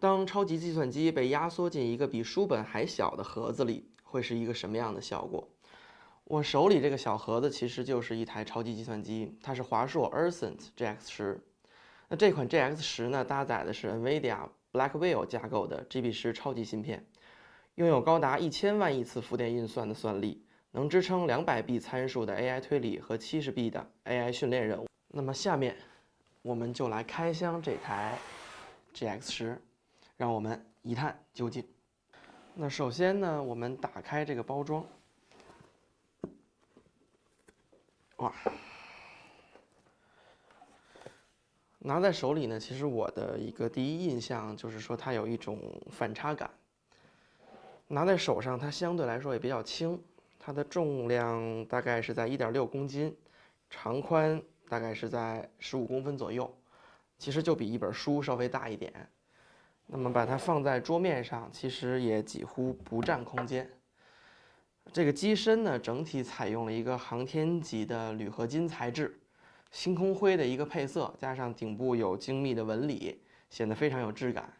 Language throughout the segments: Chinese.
当超级计算机被压缩进一个比书本还小的盒子里，会是一个什么样的效果？我手里这个小盒子其实就是一台超级计算机，它是华硕 Urcent GX10。那这款 GX10呢，搭载的是 NVIDIA Blackwell 架构的 GB10超级芯片，拥有高达1000万亿次浮点运算的算力，能支撑200B 参数的 AI 推理和70B 的 AI 训练任务。那么下面我们就来开箱这台 GX10，让我们一探究竟。那首先呢，我们打开这个包装，哇，拿在手里呢，其实我的一个第一印象就是说它有一种反差感。拿在手上，它相对来说也比较轻，它的重量大概是在1.6公斤，长宽大概是在15公分左右，其实就比一本书稍微大一点。那么把它放在桌面上，其实也几乎不占空间。这个机身呢，整体采用了一个航天级的铝合金材质，星空灰的一个配色，加上顶部有精密的纹理，显得非常有质感。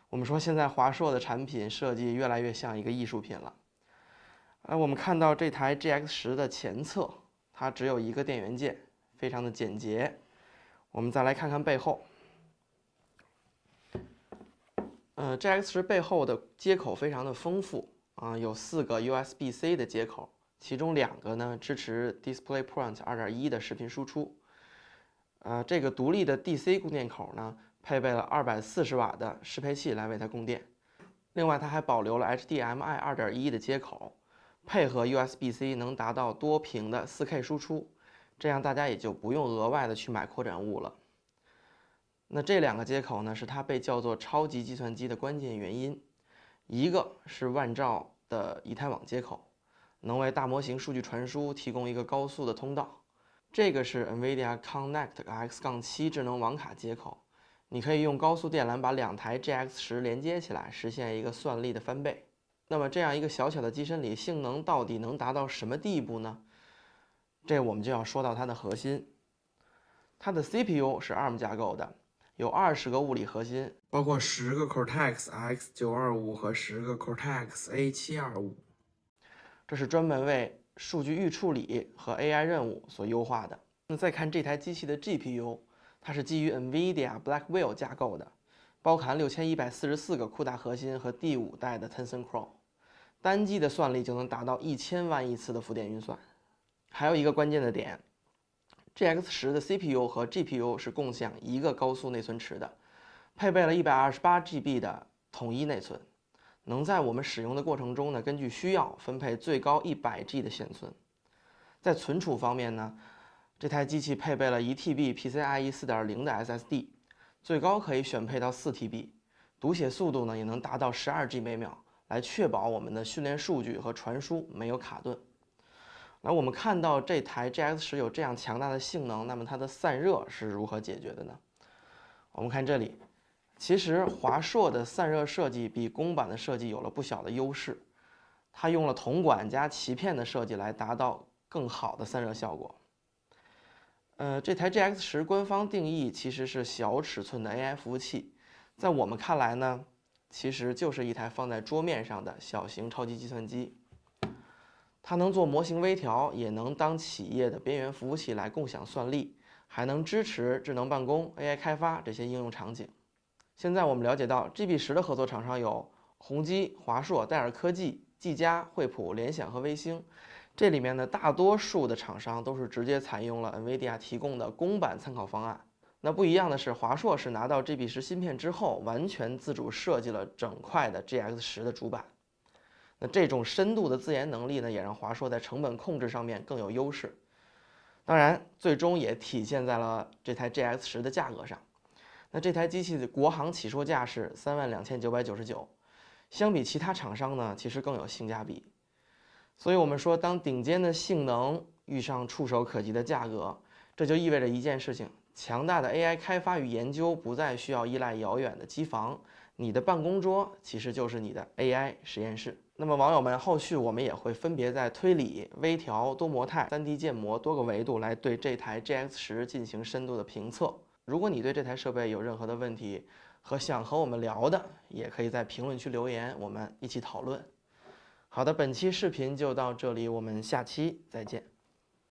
我们说现在华硕的产品设计越来越像一个艺术品了。我们看到这台 GX10的前侧，它只有一个电源键，非常的简洁。我们再来看看背后。GX10背后的接口非常的丰富啊，有4个 USB-C 的接口，其中2个呢支持 DisplayPort 2.1的视频输出。这个独立的 DC 供电口呢，配备了240瓦的适配器来为它供电。另外，它还保留了 HDMI 2.1的接口，配合 USB-C 能达到多屏的 4K 输出，这样大家也就不用额外的去买扩展物了。那这2个接口呢，是它被叫做超级计算机的关键原因。一个是万兆的以太网接口，能为大模型数据传输提供一个高速的通道。这个是 NVIDIA Connect X-7 智能网卡接口，你可以用高速电缆把2台 GX10连接起来，实现一个算力的翻倍。那么这样一个小小的机身里，性能到底能达到什么地步呢？这我们就要说到它的核心。它的 CPU 是 ARM 架构的，有20个物理核心，包括10个 Cortex X925和10个 Cortex A725。这是专门为数据预处理和 AI 任务所优化的。那再看这台机器的 GPU， 它是基于 NVIDIA Blackwell 架构的，包含6144个CUDA 核心和第5代的 TensorFlow， 单机的算力就能达到1000万亿次的浮点运算。还有一个关键的点， GX10的 CPU 和 GPU 是共享一个高速内存池的，配备了128GB 的统一内存，能在我们使用的过程中呢，根据需要分配最高100G 的线存。在存储方面呢，这台机器配备了1TB PCIe 4.0的 SSD， 最高可以选配到4TB， 读写速度呢也能达到12G 每秒，来确保我们的训练数据和传输没有卡顿。那我们看到这台 GX10有这样强大的性能，那么它的散热是如何解决的呢？我们看这里，其实华硕的散热设计比公版的设计有了不小的优势，它用了铜管加鳍片的设计来达到更好的散热效果。这台 GX10官方定义其实是小尺寸的 AI 服务器，在我们看来呢，其实就是一台放在桌面上的小型超级计算机。它能做模型微调，也能当企业的边缘服务器来共享算力，还能支持智能办公、AI 开发这些应用场景。现在我们了解到 GB10的合作厂商有宏基、华硕、戴尔科技、技嘉、惠普、联想和微星。这里面的大多数的厂商都是直接采用了 NVIDIA 提供的公版参考方案。那不一样的是，华硕是拿到 GB10芯片之后，完全自主设计了整块的 GX10的主板。那这种深度的自研能力呢，也让华硕在成本控制上面更有优势。当然，最终也体现在了这台 GX10的价格上。那这台机器的国行起售价是32999，相比其他厂商呢，其实更有性价比。所以我们说，当顶尖的性能遇上触手可及的价格，这就意味着一件事情：强大的 AI 开发与研究不再需要依赖遥远的机房，你的办公桌其实就是你的 AI 实验室。那么网友们，后续我们也会分别在推理、微调、多模态、3D 建模多个维度来对这台 GX10进行深度的评测。如果你对这台设备有任何的问题和想和我们聊的，也可以在评论区留言，我们一起讨论。好的，本期视频就到这里，我们下期再见。